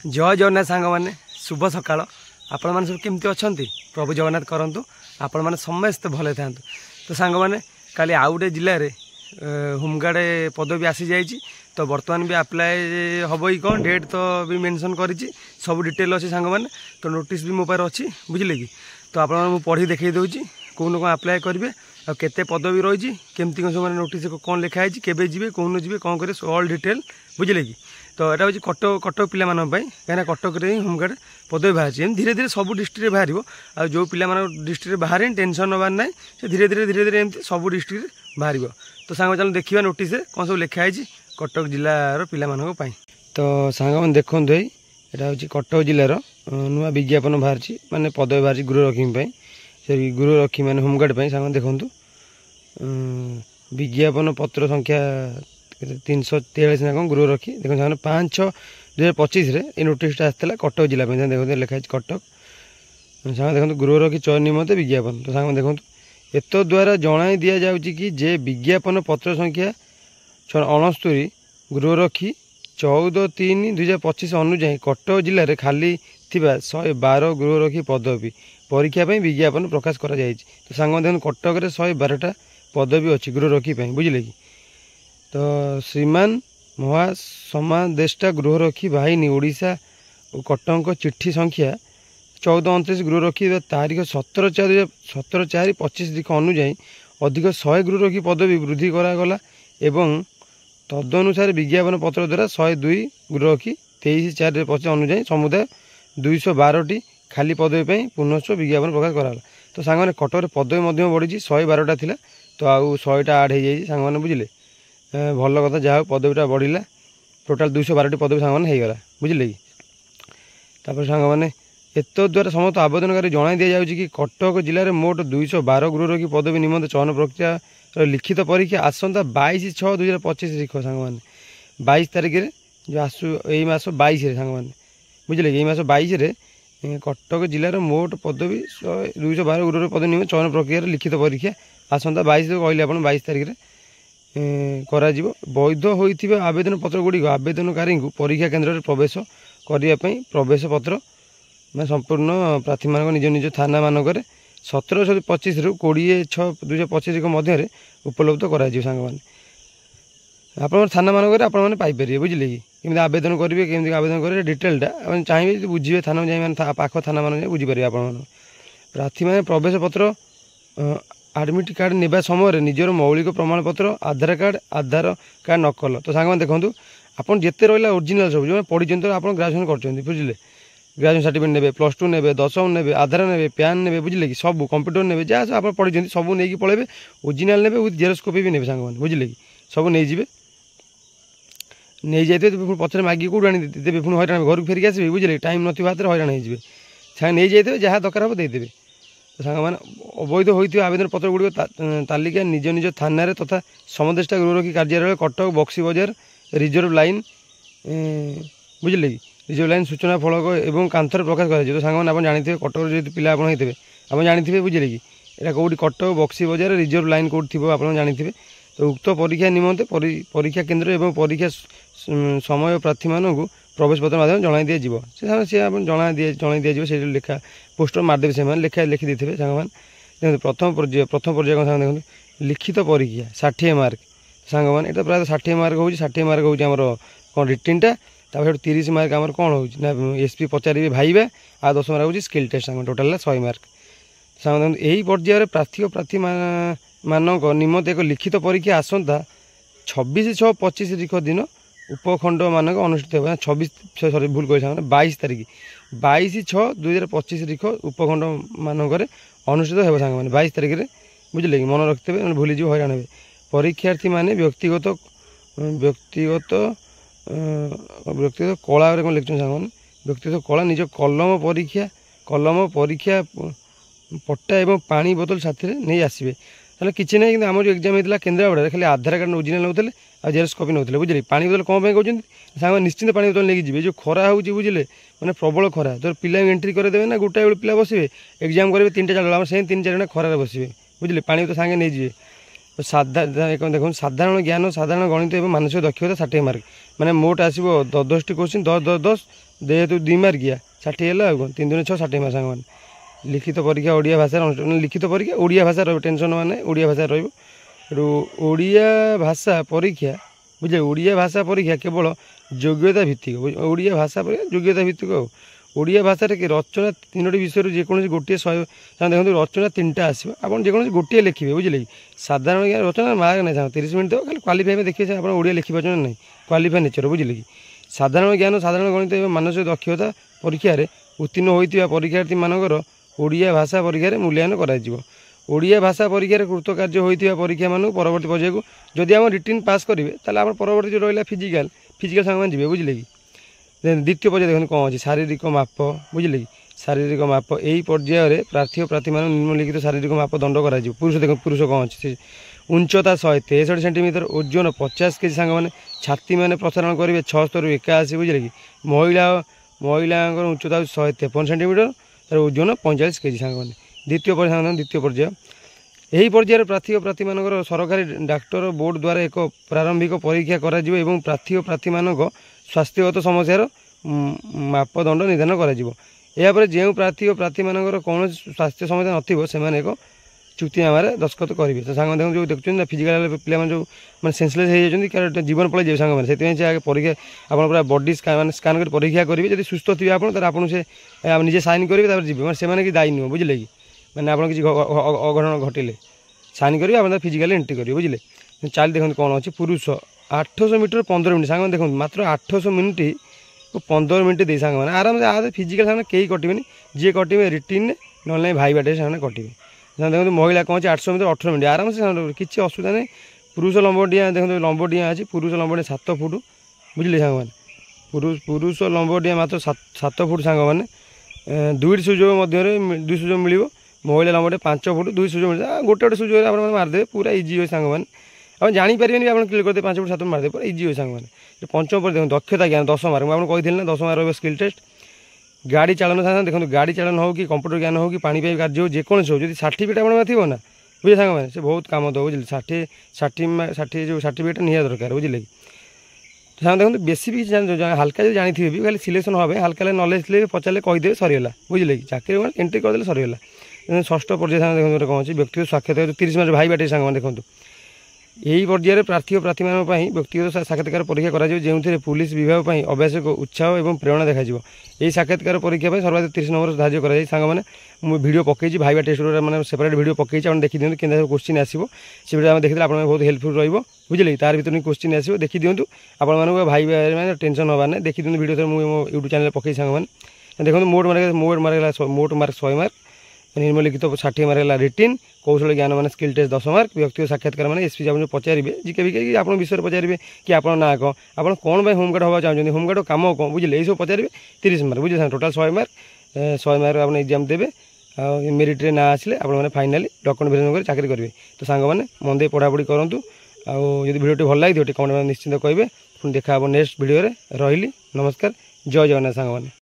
जय जगन्नाथ सांग मैंने शुभ सकाल आपण मैंने सब केमती अच्छा प्रभु जगन्नाथ करूँ आपण मैंने समस्त भले था। तो सांग मैंने काली आउ गोटे जिले में होमगार्ड पदवी आसी जाइए तो बर्तमान भी आप्लाय हम ही कौन डेट तो भी मेंशन कर सब डिटेल अच्छी सांग मैंने तो नोटिस भी मो पार अच्छी बुझे कि तो आप पढ़ी देखई दूसरी कौन कौन आप्लाय करेंगे और केते पदवी रही केमती कौन सब नोटिस कौन लिखाई केवे जी कौन जी कौन करेंगे ऑल डिटेल बुझे कि तो यहाँ हूँ कटक कटक पिला कहीं कटक होमगार्ड पदवी बाहर धीरे धीरे सब डिस्ट्रिक्ट बाहर आ जो पिला डिस्ट्रिक्ट बाहर टेंशन नबार ना से धीरे धीरे एमती सब डिस्ट्रिक्ट बाहर। तो सांग चलो देखा नोटिस कौन सब लिखाई कटक जिलार पाई। तो सांग मैंने देखते भाई यहाँ हूँ कटक जिलार नुआ विज्ञापन बाहर माने पदवी बाहर गृहरक्षी से गृहरक्षी मैंने होमगार्ड सांग देखूँ विज्ञापन पत्र संख्या 343 ना कौन गृहरक्षी देखो सामने 5/6/2025 ये नोटिसटा आसाला कटक जिला देखते लिखाई कटक सामने देखो गृहरक्षी चयन निमंते विज्ञापन। तो सामने देखो एत द्वारा जनाई दि जाऊँगी कि जे विज्ञापन पत्र संख्या 69 गृहरक्षी 14/3/2025 अनुଯାयी कटक जिले में खाली थिबा 112 गृहरक्षी पदवी परीक्षा विज्ञापन प्रकाश करा जायछि। तो सांग देखो कटक 112टा पदवी अच्छी गृहरक्षी बुझे कि तो श्रीमान महासमादेष्टा गृहरक्षी बाहिनी ओडिशा और कटक चिट्ठी संख्या 1429 गृहरक्षी तारीख 17/4/25 अनुଯାयी अधिक 100 गृहरक्षी पदवी वृद्धि करागला एवं तदनुसार विज्ञापन पत्र द्वारा 102 गृहरक्षी 23/4/25 अनुଯାयी समुदाय 212टी खाली पदवी पुनश्च विज्ञापन प्रकाश कराला। तो सांग कटक पदवी बढ़ी 112टा थिला तो आउ 100टा आड हो जाए सांग मैंने बुझे भल कथा जहाँ पदवीटा बढ़ला टोटाल 212टी पदवी सांग मैंने होगला बुझे कि सांग मैंने एत द्वारा समस्त आवेदनकारी जनाई दि जाऊँगी कि कटक जिले में मोट 212 गृहरक्षी पदवी निमंते चयन प्रक्रिया लिखित परीक्षा आसंता 22/6/2025 लिख सांग मैंने 22 तारिख जो आसु यही मास 22 सांग मैंने बुझे कि यही मास 22 कटक जिलार मोट पदवी 212 गृहरक्षी पदवी निमंते चयन प्रक्रिया लिखित परीक्षा आसंता 22 कहले आप 22 तारिख करा वैध होइथिबा आवेदन पत्र गुड़िक आवेदनकारी परीक्षा केन्द्र में प्रवेश करने प्रवेश पत्र मैं संपूर्ण प्रार्थी मान निज निज थाना मानक 17/25 रु 20/6/2025 मध्य उपलब्ध करा सांग मैंने आप थाना मानक आपने पाइपर बुझे कि केमी आवेदन करेंगे केमी आवेदन करेंगे डिटेलटा चाहिए बुझे थाना जाए पाख थाना मान बुझीपारे आप प्रार्थी मैंने प्रवेश पत्र आडमिट कार्ड नेबा समय निजर मौलिक प्रमाणपत्र आधार कार्ड नकल। तो सांग देखूँ आपन जिते रहा ओरिजिनल सब जो पढ़ी आप ग्रेजुएसन कर बुझे ग्रेजुएसन सर्टिफिकेट ने +2 ने 10 ने आधार ने पैन ने बुझे कि सब कंप्यूटर ने जहाँ सब आप पढ़ी सब नहीं पलैबे ओरिजिनल ने विथ जेरक्स कॉपी भी ने सांग बुझे कि सब नहीं जी नहीं जाते तो पचर मागिक कौट आनी देते पुणी हईराण घर फेरिक आसबे बुझे टाइम नथिबा हाथ हईराण हो सांग नहीं जाते जहाँ दरकार हम देदेवे। तो सांग मैंने अवैध होता आवेदन पत्र गुड़िक तालिका निज निज थाना तथा समदेष्टा गृहरक्षी कार्यालय कटक बक्सी बजार रिजर्व लाइन बुझे कि रिजर्व लाइन सूचना फलक और कांथर प्रकाश कर। तो सांग मैंने जानी कटक जो पिला आप जानी बुझे कि यहाँ कौटी कटक बक्सी बजार रिजर्व लाइन कौट थी आप जानी। तो उक्त परीक्षा निमंते परीक्षा केन्द्र एवं परीक्षा समय प्रार्थी मानू प्रवेश पत्र माध्यम जनाई दि जनाई दि से लिखा पोस्टर मारदेवे से लिखी देते सांग मैंने प्रथम पर्याय सांग देखते लिखित परीक्षा 60 मार्क सांग मैंने ये प्राय 60 मार्क हो 60 मार्क होमर कौन रिटिनटा 30 मार्क आम कौन हो एसपी पचारे भाईबा आ 10 मार्क हो स्किल टेस्ट सांग टोटाल 100 मार्क सांग देखते यही पर्यायर प्रार्थी मानक निमंते एक लिखित परीक्षा आसंता 26/6/25 दिन उपखंड मानक अनुष्ठित हो 26 सॉरी भूल कर 22 तारिख 22/6/2025 उपखंड मानक अनुष्ठित हो सांग मैंने 22 तारिख में बुझे कि मन रखते भूली जी हईराण हे परीक्षार्थी मैंने व्यक्तिगत कला कौन लिखुन सांग मैंने व्यक्तिगत कला निज कलम परीक्षा पट्टा एवं पानी बोतल साथी नहीं आसबे ताले किसी ना कि आम जो एग्जाम होता केन्द्रापड़ा खाली आधार कार्ड ओरिजिनल नौते आ जेरक्स कॉपी नौते बुझे पानी बोतल कौन कहते सांग निश्चिंत पानी बोतल लेकिन जी जो खरा हो बुझे मैंने प्रबल खरा तो पिला एंट्री करदे ना गोटाए बेले पिला बसवे एग्जाम करेंगे 3-4 से 3-4 खरार बसवे बुझे पानी तो सांगे नहीं जी देखो साधारण ज्ञान साधारण गणित और मानसिक दक्षता 60 मार्क मैंने मोट आसो 10टी क्वेश्चन 10 10 10 जेहेतु 2 मार्किया 60 है कौन 3 दूनी 6 60 मार्क सांग लिखित परीक्षा ओडिया भाषा लिखित परीक्षा ओडिया भाषा टेंशन माने ओडिया भाषा ओडिया भाषा परीक्षा बुझे ओडिया भाषा परीक्षा केवल योग्यता भित्तिक ओडिया भाषा परीक्षा योग्यता भित्तिक ओडिया भाषा कि रचना 3टी विषय जेकोसी गोटे 100 देखो रचना 3टा आसो आप जेकोसी गोटे लिखे बुझे कि साधारण ज्ञान रचना मार्क नहीं 30 मिनट खाली क्वालिफाई देखिए आप ओडिया लिखिपार ना क्वालिफाई नेचर बुझे कि साधारण ज्ञान साधारण गणित मानसिक दक्षता परीक्षा उत्तीर्ण होता परीक्षार्थी मानकर ओडिया भाषा परीक्षा मूल्यांकन करा ओडिया भाषा परीक्षा कृतकार्य होता परीक्षा मान परवर्ती पर्याय को जदि आम रिटर्न पास करेंगे ताल परवर्ती जो रहा फिजिकाल सांग जी बुझे कि द्वितीय पर्याय देखते कौन अच्छी शारीरिक माप बुझे कि शारीरिक माप यही पर्यायर प्रार्थी और प्रार्थी मान निम्नलिखित शारीरिक माप दंड कर पुरुष देख पुरुष कौन अच्छी उच्चता 163 सेंटीमीटर ओजन 50 केजी सांग मैंने छाती मैंने प्रसारण करेंगे 76 ରୁ 81 बुझे कि महिला उच्चता 153 सेंटीमीटर तार ओजन 45 केजी सांग मैंने द्वितीय पर्याय यही पर्यायर प्रार्थी और प्रार्थी मान सरकारी डाक्टर बोर्ड द्वारा एक प्रारंभिक परीक्षा करा प्रार्थी और प्रार्थी मान स्वास्थ्यगत समस्यार मापदंड निर्धारण कर जो प्रार्थी और प्रार्थी मान कौन स्वास्थ्य समस्या नथिबो से एक चुक्तिनामार दस्खत करेंगे तो सांग देख जो देखते फिजिकाल पिला जो मैंने सेंसलेस हो जाती जीवन पड़े जाए सांग मैंने आगे परीक्षा आप पूरा बॉडी स्कान कर परीक्षा करेंगे जब सुस्थ थे आपको से निजे साइन करेंगे जी मैंने कि दायी नुह बुझे कि मैंने आप किसी अघटन घटिले साइन करेंगे आप फिजिकाल एंट्री करेंगे बुझे चल देखते कौन अच्छी पुरुष 800 मीटर 15 मिनट सांग देखो मात्र 800 मिनट को 15 मिनट दे सांग मैंने आराम से फिजिकाल सामने कहीं कटे जी कटे रिटिन ना भाई बाटे से कटे देखो महिला कौन अच्छे 800 मीटर 18 मिनट आराम से किसी असुविधा नहीं पुरुष लंब डिया देखो लंब डिया अच्छी पुरुष लंब डिया 7 फुट बुझे सांग मैंने पुरुष लंब डिया मात्र 7 फुट सांग मैंने 2 सुजोग मध्य 2 सुजोग मिल महिला लंब डिया 5 फुट 2 सुजोग मिले गोटे गोटे सुजोग आप मारिदेवे पूरा इजी हो सांग मैंने आप जानीपारे आप क्लियर करदे 5 फुट 7 फुट मारिदे पूरा इजी हो सांग मैंने पंचम पर देखो दक्षता ज्ञान 10 मार्क मुझे कही ना 10 मार्क स्किल टेस्ट गाड़ी चालन साथ देखो गाड़ी चालन हो कि कंप्यूटर ज्ञान हो कि पानी कार्य हो जेकोसी हो जो सर्टिफिकेट आप थी ना बुझे सांग मैंने से बहुत कम दो बुझे 60 जो सर्टिफिकेट निहा दरकार बुझे कि सांग देखो बेसी भी हल्का जो जानी भी खाली सिलेक्शन हाँ हल्का नॉलेज थे पचारे कहीदे सरीगला बुझे कि चाकरी एंट्री करदे सरीगला षष्ठ पर्याय सांग देखो कौन अच्छी व्यक्तिगत साक्षात्कार 30 मार्क भाई बाटे सांग देखो यही पर्यायर प्रार्थी और प्रार्थी मान व्यक्तिगत साक्षात्कार परीक्षा करा पुलिस विभाग आवश्यक उत्साह और प्रेरणा देखा यही साक्षात्कार परीक्षा सर्वाधिक 30 नंबर धार्य कर सांग मैंने मुझे भिडियो पकई भाईबा टेस्ट मैंने सेपरेट भिडियो पकई आप देखी दिखाँ कि क्वेश्चन आसो से भिडियो देखते आप बहुत हेल्पफुल रुझे तार भर क्वेश्चन आसो देखी दिखाँ आप भाई मैंने टेंशन हबार ना देखी दिखाँ भिडियो मुझे मो यूट्यूब चैनल पकई सांग मैंने देखो मोट मार्क 100 मार्क निम्नलिखित 60 मार्क है रिटिन कौशल ज्ञान मैंने स्किल टेस्ट 10 मार्क व्यक्तिगत साक्षात्कार मैंने एसपी आप पचारे जिके भी आप विषय पचारे कि आप ना कौन आप कौन होमगार्ड हवा चाहते होमगार्ड कम कौन बुझे यही सब पचारे 30 मार्क बुझे टोटाल 100 मार्क आप एग्जाम देवे मेरिट रे ना आसले आप फाइनाली डॉक्यूमेंट वेरिफिकेशन कर चाकरी करेंगे तो सांग मैंने मन दे पढ़ापढ़ी करूँ आदि भिडियो भल लगे कमेंट निश्चिंत कहे पुणी देखा नेक्स्ट भिडियो रही नमस्कार जय जगन्नाथ सांग मैंने।